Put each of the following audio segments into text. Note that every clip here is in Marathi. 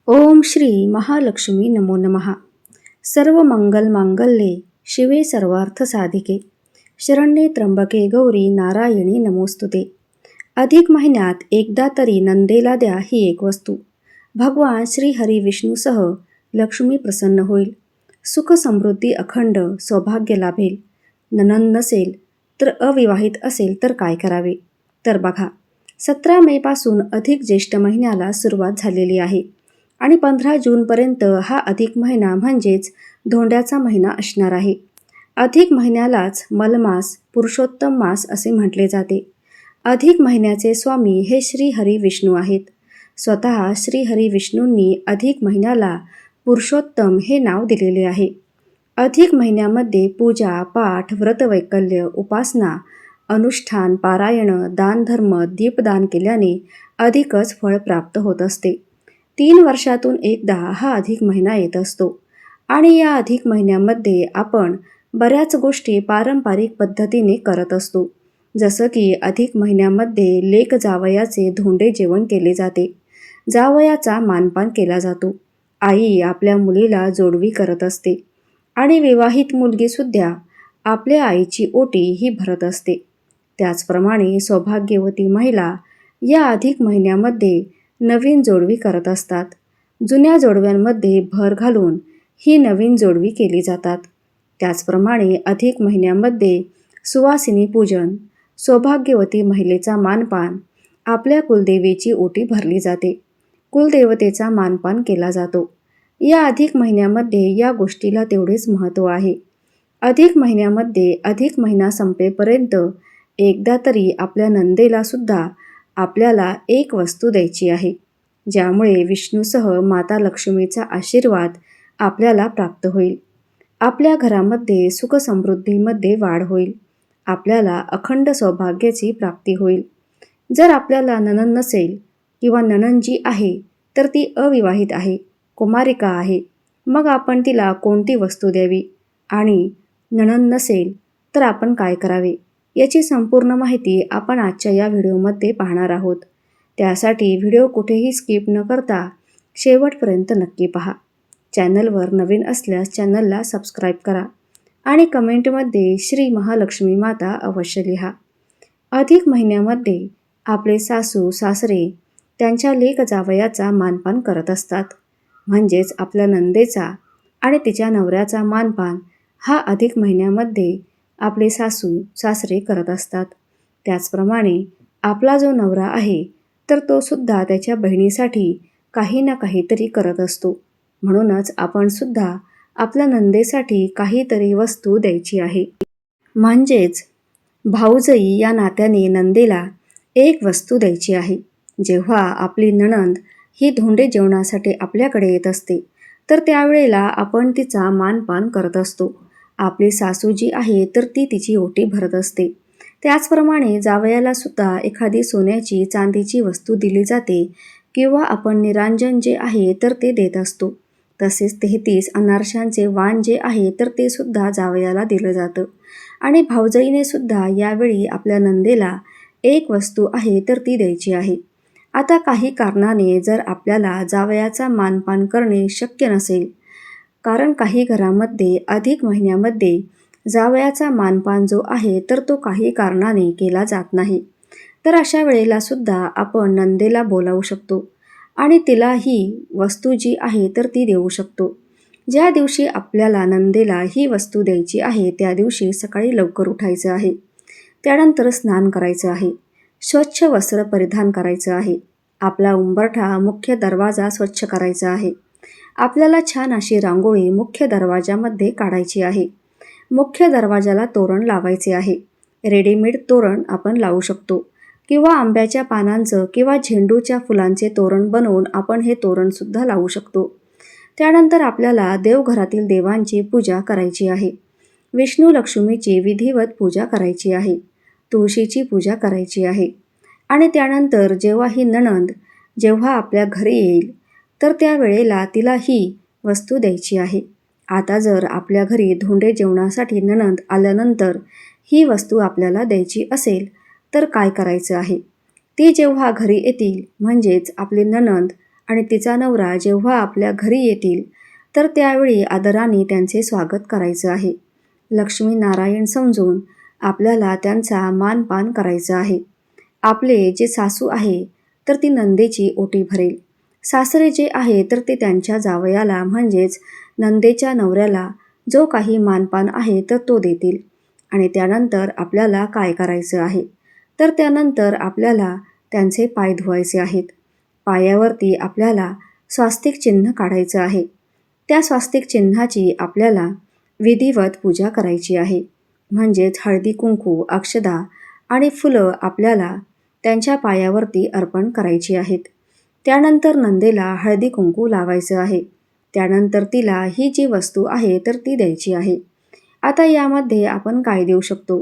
ओम श्री महालक्ष्मी नमो नमः. सर्व मंगल मांगल्ये शिवे सर्वार्थ साधिके शरण्ये त्र्यंबके गौरी नारायणी नमोस्तुते. अधिक महिन्यात एकदा तरी नंदेला द्या ही एक वस्तू. भगवान श्री हरी विष्णूसह लक्ष्मी प्रसन्न होईल. सुख समृद्धी अखंड सौभाग्य लाभेल. नणंद नसेल तर अविवाहित असेल तर काय करावे? तर बघा, 17 मे पासून अधिक ज्येष्ठ महिन्याला सुरुवात झालेली आहे आणि 15 जूनपर्यंत हा अधिक महिना म्हणजेच धोंड्याचा महिना असणार आहे. अधिक महिन्यालाच मलमास, पुरुषोत्तम मास असे म्हटले जाते. अधिक महिन्याचे स्वामी हे श्री हरी विष्णू आहेत. स्वतः श्री हरी विष्णूंनी अधिक महिन्याला पुरुषोत्तम हे नाव दिलेले आहे. अधिक महिन्यामध्ये पूजा, पाठ, व्रतवैकल्य, उपासना, अनुष्ठान, पारायण, दानधर्म, दीपदान केल्याने अधिकच फळ प्राप्त होत असते. 3 वर्षातून एकदा हा अधिक महिना येत असतो आणि या अधिक महिन्यामध्ये आपण बऱ्याच गोष्टी पारंपरिक पद्धतीने करत असतो. जसं की अधिक महिन्यामध्ये लेक जावयाचे धोंडे जेवण केले जाते. जावयाचा मानपान केला जातो. आई आपल्या मुलीला जोडवी करत असते आणि विवाहित मुलगीसुद्धा आपल्या आईची ओटी ही भरत असते. त्याचप्रमाणे सौभाग्यवती महिला या अधिक महिन्यामध्ये नवीन जोडवी करत असतात. जुन्या जोडव्यांमध्ये भर घालून ही नवीन जोडवी केली जातात. त्याचप्रमाणे अधिक महिन्यामध्ये सुवासिनी पूजन, सौभाग्यवती महिलेचा मानपान, आपल्या कुलदेवीची ओटी भरली जाते. कुलदेवतेचा मानपान केला जातो. या अधिक महिन्यामध्ये या गोष्टीला तेवढेच महत्त्व आहे. अधिक महिन्यामध्ये अधिक महिना संपेपर्यंत एकदा तरी आपल्या नंदेला सुद्धा आपल्याला एक वस्तू द्यायची आहे, ज्यामुळे विष्णूसह माता लक्ष्मीचा आशीर्वाद आपल्याला प्राप्त होईल. आपल्या घरामध्ये सुख समृद्धीमध्ये वाढ होईल. आपल्याला अखंड सौभाग्याची प्राप्ती होईल. जर आपल्याला नणंद नसेल किंवा नणंद जी आहे तर ती अविवाहित आहे, कुमारिका आहे, मग आपण तिला कोणती वस्तू द्यावी आणि नणंद नसेल तर आपण काय करावे याची संपूर्ण माहिती आपण आजच्या या व्हिडिओमध्ये पाहणार आहोत. त्यासाठी व्हिडिओ कुठेही स्किप न करता शेवटपर्यंत नक्की पहा. चॅनलवर नवीन असल्यास चॅनलला सबस्क्राईब करा आणि कमेंटमध्ये श्री महालक्ष्मी माता अवश्य लिहा. अधिक महिन्यामध्ये आपले सासू सासरे त्यांच्या लेक जावयाचा मानपान करत असतात. म्हणजेच आपल्या नंदेचा आणि तिच्या नवऱ्याचा मानपान हा अधिक महिन्यामध्ये आपले सासू सासरे करत असतात. त्याचप्रमाणे आपला जो नवरा आहे तर तो सुद्धा त्याच्या बहिणीसाठी काही ना काहीतरी करत असतो. म्हणूनच आपण सुद्धा आपल्या नंदेसाठी काहीतरी वस्तू द्यायची आहे. म्हणजेच भाऊजई या नात्याने नंदेला एक वस्तू द्यायची आहे. जेव्हा आपली नणंद ही धोंडे जेवणासाठी आपल्याकडे येत असते तर त्यावेळेला आपण तिचा मानपान करत असतो. आपली सासू जी आहे तर ती तिची ओटी भरत असते. त्याचप्रमाणे जावयाला सुद्धा एखादी सोन्याची चांदीची वस्तू दिली जाते किंवा आपण निरांजन जे आहे तर ते देत असतो. तसेच 33 अनारशांचे वाण जे आहे तर ते सुद्धा जावयाला दिलं जातं आणि भाऊजाईने सुद्धा यावेळी आपल्या नंदेला एक वस्तू आहे तर ती द्यायची आहे. आता काही कारणाने जर आपल्याला जावयाचा मानपान करणे शक्य नसेल, कारण काही घरामध्ये अधिक महिन्यामध्ये जावयाचा मानपान जो आहे तर तो काही कारणाने केला जात नाही, तर अशा वेळेला सुद्धा आपण नंदेला बोलावू शकतो आणि तिला ही वस्तू जी आहे तर ती देऊ शकतो. ज्या दिवशी आपल्याला नंदेला ही वस्तू द्यायची आहे त्या दिवशी सकाळी लवकर उठायचं आहे. त्यानंतर स्नान करायचं आहे. स्वच्छ वस्त्र परिधान करायचं आहे. आपला उंबरठा, मुख्य दरवाजा स्वच्छ करायचा आहे. आपल्याला छान अशी रांगोळी मुख्य दरवाजामध्ये काढायची आहे. मुख्य दरवाजाला तोरण लावायचे आहे. रेडीमेड तोरण आपण लावू शकतो किंवा आंब्याच्या पानांचं किंवा झेंडूच्या फुलांचे तोरण बनवून आपण हे तोरणसुद्धा लावू शकतो. त्यानंतर आपल्याला देवघरातील देवांची पूजा करायची आहे. विष्णू लक्ष्मीची विधिवत पूजा करायची आहे. तुळशीची पूजा करायची आहे आणि त्यानंतर जेव्हा ही नणंद जेव्हा आपल्या घरी येईल तर त्यावेळेला तिला ही वस्तू द्यायची आहे. आता जर आपल्या घरी धोंडे जेवणासाठी नणंद आल्यानंतर ही वस्तू आपल्याला द्यायची असेल तर काय करायचं आहे? ती जेव्हा घरी येतील म्हणजेच आपली नणंद आणि तिचा नवरा जेव्हा आपल्या घरी येतील तर त्यावेळी आदराने त्यांचे स्वागत करायचं आहे. लक्ष्मी नारायण समजून आपल्याला त्यांचा मानपान करायचा आहे. आपले जे सासू आहे तर ती नंदेची ओटी भरेल. सासरे जे आहे तर ते त्यांच्या जावयाला म्हणजेच नंदेच्या नवऱ्याला जो काही मानपान आहे तर तो देतील. आणि त्यानंतर आपल्याला काय करायचं आहे तर त्यानंतर आपल्याला त्यांचे पाय धुवायचे आहेत. पायावरती आपल्याला स्वास्तिक चिन्ह काढायचं आहे. त्या स्वास्तिक चिन्हाची आपल्याला विधिवत पूजा करायची आहे. म्हणजेच हळदी कुंकू, अक्षदा आणि फुलं आपल्याला त्यांच्या पायावरती अर्पण करायची आहेत. त्यानंतर नंदेला हळदी कुंकू लावायचं आहे. त्यानंतर तिला ही जी वस्तू आहे तर ती द्यायची आहे. आता यामध्ये आपण काय देऊ शकतो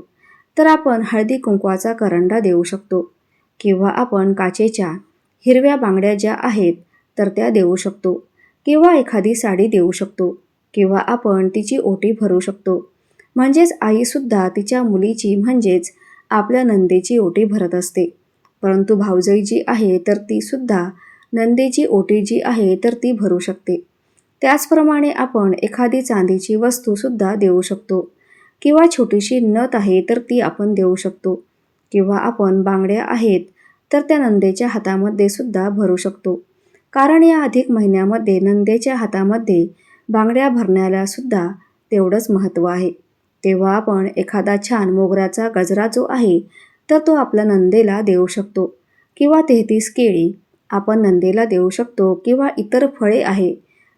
तर आपण हळदी कुंकवाचा करंडा देऊ शकतो किंवा आपण काचेच्या हिरव्या बांगड्या ज्या आहेत तर त्या देऊ शकतो किंवा एखादी साडी देऊ शकतो किंवा आपण तिची ओटी भरू शकतो. म्हणजेच आईसुद्धा तिच्या मुलीची म्हणजेच आपल्या नंदेची ओटी भरत असते. परंतु भावजई जी आहे तर तीसुद्धा नंदेची ओटी जी आहे तर ती भरू शकते. त्याचप्रमाणे आपण एखादी चांदीची वस्तूसुद्धा देऊ शकतो किंवा छोटीशी नथ आहे तर ती आपण देऊ शकतो किंवा आपण बांगड्या आहेत तर त्या नंदेच्या हातामध्ये सुद्धा भरू शकतो. कारण या अधिक महिन्यामध्ये नंदेच्या हातामध्ये बांगड्या भरण्याला सुद्धा तेवढंच महत्त्व आहे. तेव्हा आपण एखादा छान मोगऱ्याचा गजरा जो आहे तर तो आपल्या नंदेला देऊ शकतो किंवा 33 केळी आपण नंदेला देऊ शकतो किंवा इतर फळे आहे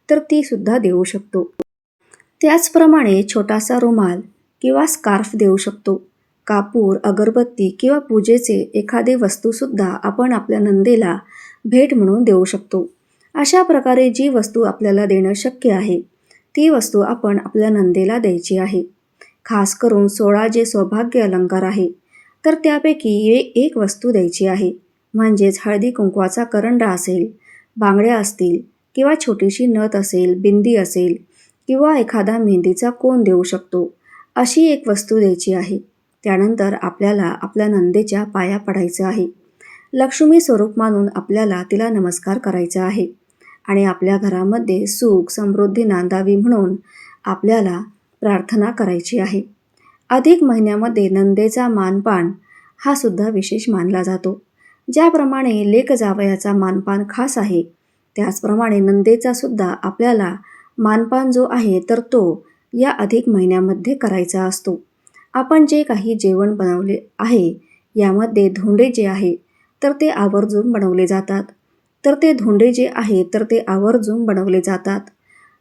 तर ती सुद्धा देऊ शकतो. त्याचप्रमाणे छोटासा रुमाल किंवा स्कार्फ देऊ शकतो. कापूर, अगरबत्ती किंवा पूजेचे एखादी वस्तूसुद्धा आपण आपल्या नंदेला भेट म्हणून देऊ शकतो. अशा प्रकारे जी वस्तू आपल्याला देणं शक्य आहे ती वस्तू आपण आपल्या नंदेला द्यायची आहे. खास करून 16 जे सौभाग्य अलंकार आहे तर त्यापैकी एक वस्तू द्यायची आहे. म्हणजेच हळदी कुंकवाचा करंडा असेल, बांगड्या असतील किंवा छोटीशी नथ असेल, बिंदी असेल किंवा एखादा मेहंदीचा कोन देऊ शकतो. अशी एक वस्तू द्यायची आहे. त्यानंतर आपल्याला आपल्या नंदेच्या पाया पडायचं आहे. लक्ष्मी स्वरूप मानून आपल्याला तिला नमस्कार करायचा आहे आणि आपल्या घरामध्ये सुख समृद्धी नांदावी म्हणून आपल्याला प्रार्थना करायची आहे. अधिक महिन्यामध्ये नंदेचा मानपान हा सुद्धा विशेष मानला जातो. ज्याप्रमाणे लेक जावयाचा मानपान खास आहे त्याचप्रमाणे नंदेचा सुद्धा आपल्याला मानपान जो आहे तर तो या अधिक महिन्यामध्ये करायचा असतो. आपण जे काही जेवण बनवले आहे यामध्ये धोंडे जे आहे तर ते आवर्जून बनवले जातात. तर ते धोंडे जे आहे तर ते आवर्जून बनवले जातात.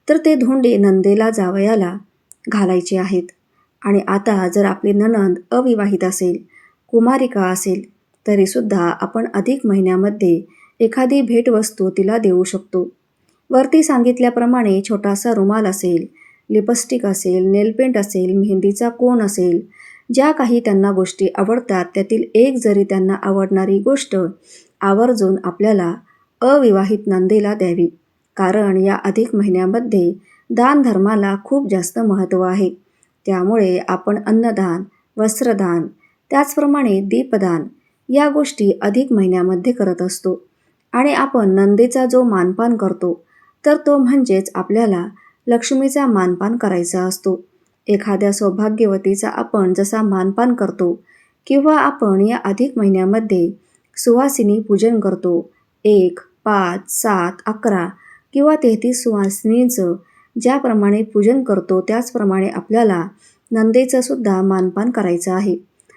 तर ते धोंडे नंदेला जावयाला घालायचे आहेत. आणि आता जर आपली नणंद अविवाहित असेल, कुमारिका असेल तरीसुद्धा आपण अधिक महिन्यामध्ये एखादी भेटवस्तू तिला देऊ शकतो. वरती सांगितल्याप्रमाणे छोटासा रुमाल असेल, लिपस्टिक असेल, नेलपेंट असेल, मेहंदीचा कोन असेल, ज्या काही त्यांना गोष्टी आवडतात त्यातील एक जरी त्यांना आवडणारी गोष्ट आवर्जून आपल्याला अविवाहित नंदेला द्यावी. कारण या अधिक महिन्यामध्ये दानधर्माला खूप जास्त महत्त्व आहे. त्यामुळे आपण अन्नदान, वस्त्रदान, त्याचप्रमाणे दीपदान या गोष्टी अधिक महिन्यामध्ये करत असतो. आणि आपण नंदेचा जो मानपान करतो तर तो म्हणजेच आपल्याला लक्ष्मीचा मानपान करायचा असतो. एखाद्या सौभाग्यवतीचा आपण जसा मानपान करतो किंवा आपण या अधिक महिन्यामध्ये सुवासिनी पूजन करतो 1, 5, 7, 11 किंवा 33 सुवासिनींचं ज्याप्रमाणे पूजन करतो त्याचप्रमाणे आपल्याला नंदेचं सुद्धा मानपान करायचं आहे.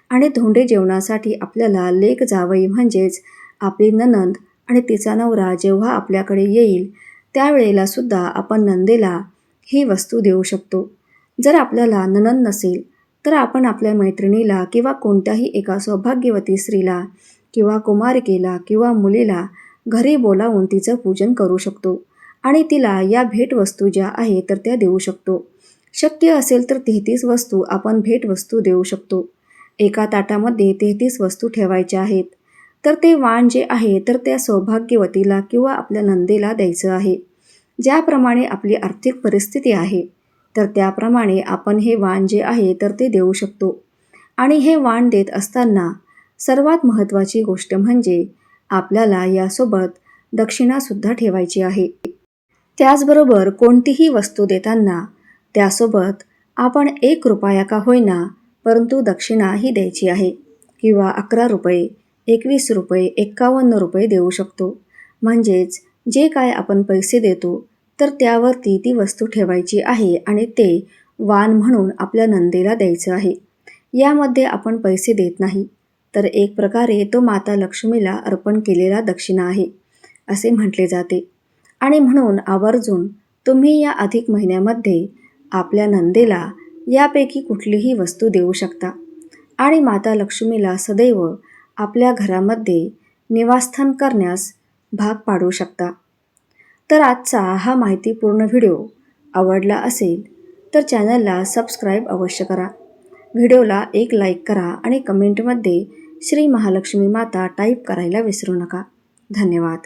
आणि धोंडे जेवणासाठी आपल्याला लेक जावई म्हणजेच आपली नणंद आणि तिचा नवरा जेव्हा आपल्याकडे येईल त्यावेळेला सुद्धा आपण नंदेला ही वस्तू देऊ शकतो. जर आपल्याला नणंद नसेल तर आपण आपल्या मैत्रिणीला किंवा कोणत्याही एका सौभाग्यवती स्त्रीला किंवा कुमारिकेला किंवा मुलीला घरी बोलावून तिचं पूजन करू शकतो आणि तिला या भेटवस्तू ज्या आहे तर त्या देऊ शकतो. शक्य असेल तर 33 वस्तू आपण भेटवस्तू देऊ शकतो. एका ताटामध्ये 33 वस्तू ठेवायच्या आहेत. तर ते वाण जे आहे तर त्या सौभाग्यवतीला किंवा आपल्या नंदेला द्यायचं आहे. ज्याप्रमाणे आपली आर्थिक परिस्थिती आहे तर त्याप्रमाणे आपण हे वाण जे आहे तर ते देऊ शकतो. आणि हे वाण देत असताना सर्वात महत्त्वाची गोष्ट म्हणजे आपल्याला यासोबत दक्षिणासुद्धा ठेवायची आहे. त्याचबरोबर कोणतीही वस्तू देताना त्यासोबत आपण 1 रुपया का होईना परंतु दक्षिणाही द्यायची आहे किंवा 11 रुपये, 21 रुपये, 51 रुपये देऊ शकतो. म्हणजेच जे काय आपण पैसे देतो तर त्यावरती ती वस्तू ठेवायची आहे आणि ते वाण म्हणून आपल्या नंदीला द्यायचं आहे. यामध्ये आपण पैसे देत नाही, तर एक प्रकारे तो माता लक्ष्मीला अर्पण केलेला दक्षिणा आहे असे म्हटले जाते. आणि म्हणून आवर्जून तुम्ही या अधिक महिन्यामध्ये आपल्या नंदेला यापैकी कुठलीही वस्तू देऊ शकता आणि माता लक्ष्मीला सदैव आपल्या घरामध्ये निवासस्थान करण्यास भाग पाडू शकता. तर आजचा हा माहितीपूर्ण व्हिडिओ आवडला असेल तर चॅनलला सबस्क्राईब अवश्य करा. व्हिडिओला एक लाईक करा आणि कमेंटमध्ये श्री महालक्ष्मी माता टाईप करायला विसरू नका. धन्यवाद.